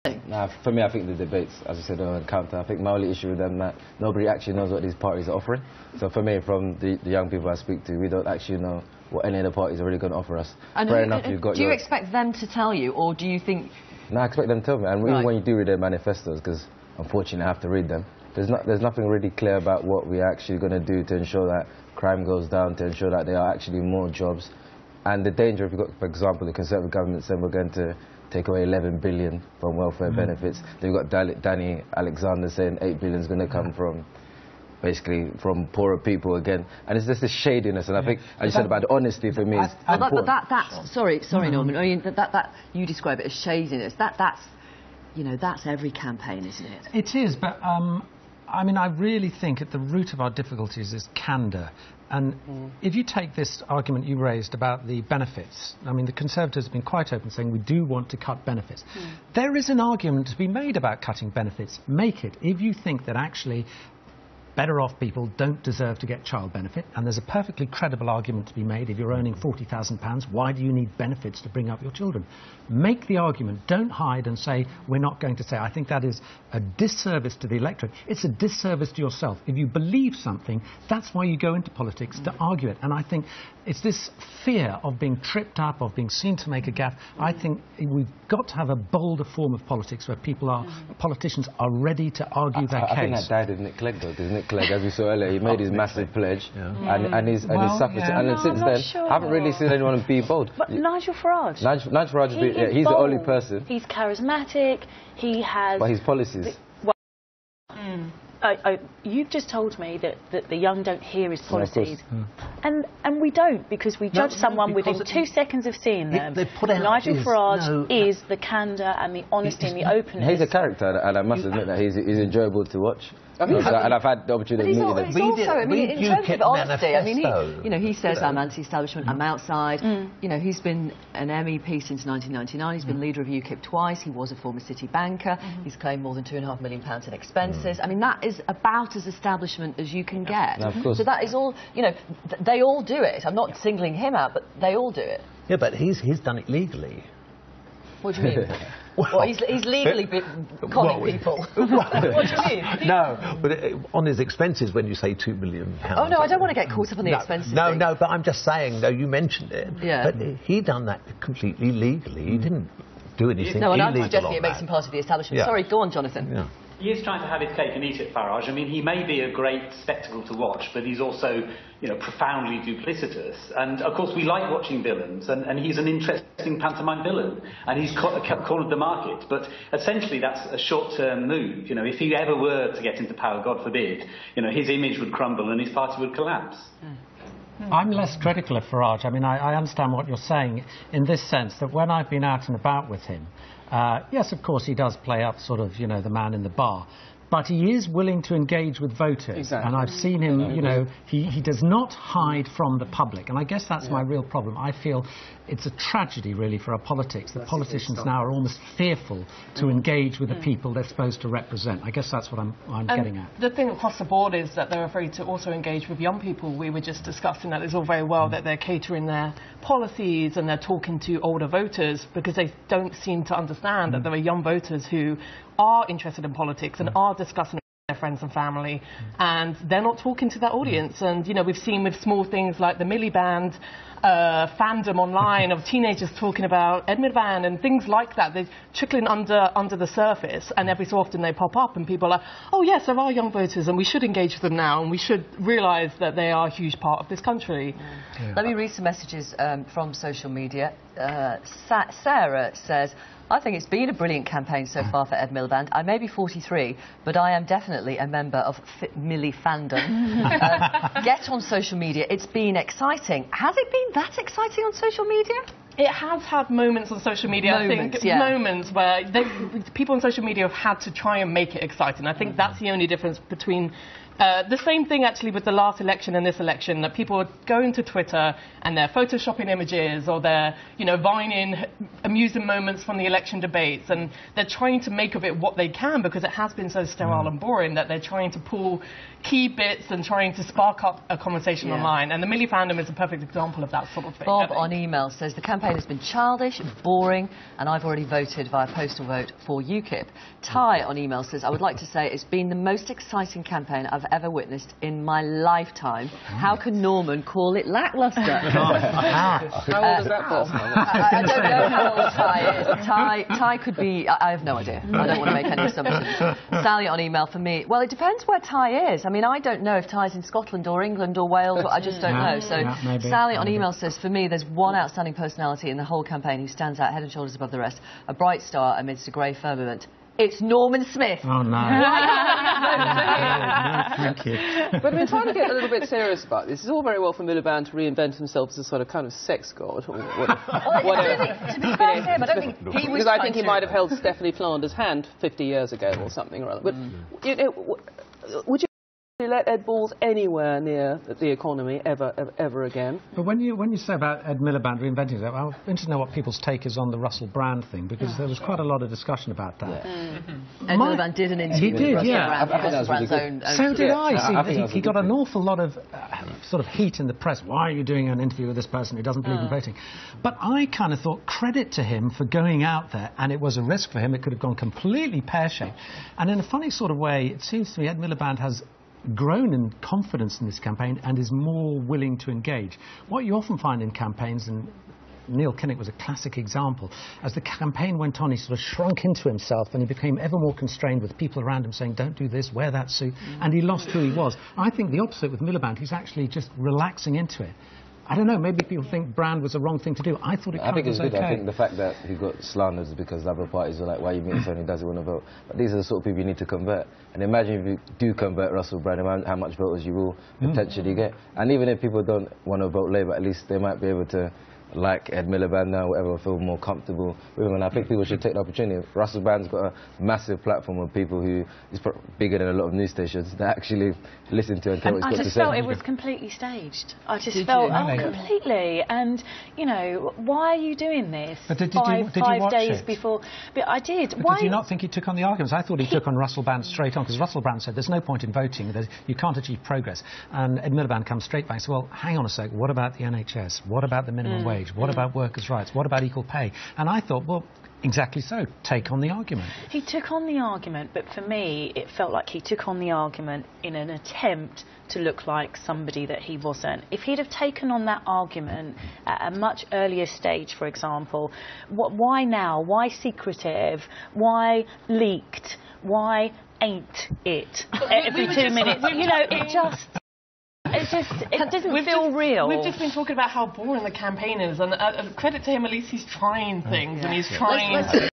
Nah, for me, I think the debates, as I said, on counter. I think my only issue with them that nobody actually knows what these parties are offering. So for me, from the young people I speak to, we don't actually know what any of the parties are really going to offer us. And fair enough, you've got do you expect them to tell you, or do you think... No, I expect them to tell me. And even when you do read their manifestos, because unfortunately I have to read them, there's nothing really clear about what we're actually going to do to ensure that crime goes down, to ensure that there are actually more jobs. And the danger, if you've got, for example, the Conservative government saying we're going to take away 11 billion from welfare benefits. Then you've got Danny Alexander saying 8 billion is going to come from, basically, from poorer people again. And it's just this shadiness, and I think, as you said about the honesty for me is important. But that's... Sorry, Norman. I mean, that you describe it as shadiness. That's, you know, that's every campaign, isn't it? It is, but, I mean, I really think at the root of our difficulties is candour. And if you take this argument you raised about the benefits, I mean, the Conservatives have been quite open saying we do want to cut benefits. There is an argument to be made about cutting benefits. Make it. If you think that actually better off people don't deserve to get child benefit, and there's a perfectly credible argument to be made. If you're earning £40,000, why do you need benefits to bring up your children? Make the argument. Don't hide and say, we're not going to say. I think that is a disservice to the electorate. It's a disservice to yourself. If you believe something, that's why you go into politics, to argue it. And I think it's this fear of being tripped up, of being seen to make a gaffe. I think we've got to have a bolder form of politics where politicians are ready to argue their case. I think that died with Nick Clegg, though, because Nick Clegg, as we saw earlier, he made his massive pledge, and he's suffered. And since then, I haven't really seen anyone be bold. But Nigel Farage. Nigel Farage, he's the only person. He's charismatic. He has. But his policies. You've just told me that the young don't hear his policies, and we don't, because we judge someone within 2 seconds of seeing them. Nigel Farage is the candour and the honesty and the openness. He's a character, and I must admit that he's enjoyable to watch. And I've had the opportunity to meet him. Also, I mean, in terms of honesty, I mean, he says, I'm anti-establishment, I'm outside. You know, he's been an MEP since 1999. He's been leader of UKIP twice. He was a former city banker. He's claimed more than £2.5 million in expenses. I mean, that is about as establishment as you can get. Of course. So that is all, you know, they all do it. I'm not singling him out, but they all do it. Yeah, but he's done it legally. What do you mean? Well, he's legally conning people. What do you mean? No, but on his expenses, when you say £2 million... Oh, no, I don't want to get caught up on the expenses. No, but I'm just saying, though, you mentioned it. Yeah. But he done that completely legally. He didn't do anything illegal. No, and I'm suggesting it makes him part of the establishment. Yeah. Sorry, go on, Jonathan. Yeah. He is trying to have his cake and eat it, Farage. I mean, he may be a great spectacle to watch, but he's also, you know, profoundly duplicitous. And, of course, we like watching villains, and he's an interesting pantomime villain, and he's cornered the market. But essentially, that's a short-term move. You know, if he ever were to get into power, God forbid, you know, his image would crumble and his party would collapse. I'm less critical of Farage. I mean, I understand what you're saying in this sense, that when I've been out and about with him, yes, of course, he does play up sort of, you know, the man in the bar. But he is willing to engage with voters. Exactly. And I've seen him, you know, he does not hide from the public. And I guess that's my real problem. I feel it's a tragedy, really, for our politics, that politicians now are almost fearful to engage with the people they're supposed to represent. I guess that's what I'm getting at. The thing across the board is that they're afraid to also engage with young people. We were just discussing that it's all very well that they're catering their policies and they're talking to older voters, because they don't seem to understand that there are young voters who are interested in politics and are discussing it with their friends and family, and they're not talking to their audience. And, you know, we've seen with small things like the Miliband fandom online of teenagers talking about Ed Miliband and things like that. They're trickling under the surface, and every so often they pop up and people are like, oh yes, there are young voters and we should engage with them now, and we should realise that they are a huge part of this country. Let me read some messages from social media. Sarah says, I think it's been a brilliant campaign so far for Ed Miliband. I may be 43, but I am definitely a member of Millie fandom. Get on social media. It's been exciting. Has it been that exciting on social media? It has had moments on social media, moments, I think, moments where people on social media have had to try and make it exciting. I think that's the only difference between The same thing actually with the last election and this election, that people are going to Twitter and they're photoshopping images or they're, vining amusing moments from the election debates, and they're trying to make of it what they can because it has been so sterile and boring that they're trying to pull key bits and trying to spark up a conversation online. And the Millie fandom is a perfect example of that sort of thing. Bob on email says the campaign has been childish, boring, and I've already voted via postal vote for UKIP. Ty on email says, I would like to say it's been the most exciting campaign I've ever witnessed in my lifetime. How can Norman call it lacklustre? How old is that person? I don't know how old Ty is. Ty could be... I have no idea. I don't want to make any assumptions. Sally on email for me. Well, it depends where Ty is. I mean, I don't know if Ty's in Scotland or England or Wales. I just don't know. So Sally on email says, for me, there's one outstanding personality in the whole campaign who stands out head and shoulders above the rest. A bright star amidst a grey firmament. It's Norman Smith. Oh, no. Thank you. But I've been trying to get a little bit serious about this. It's all very well for Miliband to reinvent himself as a sort of kind of sex god or whatever. To be fair to him, I don't think he was... Because I think he might have held Stephanie Flanders' hand 50 years ago or something or other. But, would you let Ed Balls anywhere near the economy ever again? But when you say about Ed Miliband reinventing himself, I'm interested to know what people's take is on the Russell Brand thing, because there was quite a lot of discussion about that. Ed Miliband did an interview with Russell Brand. I think that was really good. So did I. He got an awful lot of sort of heat in the press. Why are you doing an interview with this person who doesn't believe in voting? But I kind of thought credit to him for going out there, and it was a risk for him. It could have gone completely pear-shaped. And in a funny sort of way, it seems to me Ed Miliband has grown in confidence in this campaign and is more willing to engage. What you often find in campaigns, and Neil Kinnock was a classic example, as the campaign went on, he sort of shrunk into himself and he became ever more constrained with people around him saying, don't do this, wear that suit, and he lost who he was. I think the opposite with Miliband, he's actually just relaxing into it. I don't know, maybe people think Brand was the wrong thing to do. I thought it kind of was okay. I think the fact that he got slandered is because the other parties were like, why are you meeting someone who doesn't want to vote? But these are the sort of people you need to convert. And imagine if you do convert Russell Brand, how much voters you will potentially get. And even if people don't want to vote Labour, at least they might be able to like Ed Miliband now, whatever, feel more comfortable with him. And I think people should take the opportunity. Russell Brand's got a massive platform of people who is bigger than a lot of news stations that actually listen to and care what he's got to say. I just felt it was completely staged. I just felt, completely. And, why are you doing this? But did you watch days it? Before? But I did. But did you not think he took on the arguments? I thought he took on Russell Brand straight on, because Russell Brand said there's no point in voting, you can't achieve progress. And Ed Miliband comes straight back and said, well, hang on a sec, what about the NHS? What about the minimum wage? What about workers' rights? What about equal pay? And I thought, well, exactly so. Take on the argument. He took on the argument, but for me, it felt like he took on the argument in an attempt to look like somebody that he wasn't. If he'd have taken on that argument at a much earlier stage, for example, why now? Why secretive? Why leaked? Why ain't it? Every 2 minutes. It doesn't feel real. We've just been talking about how boring the campaign is, and credit to him, at least he's trying things, and he's trying...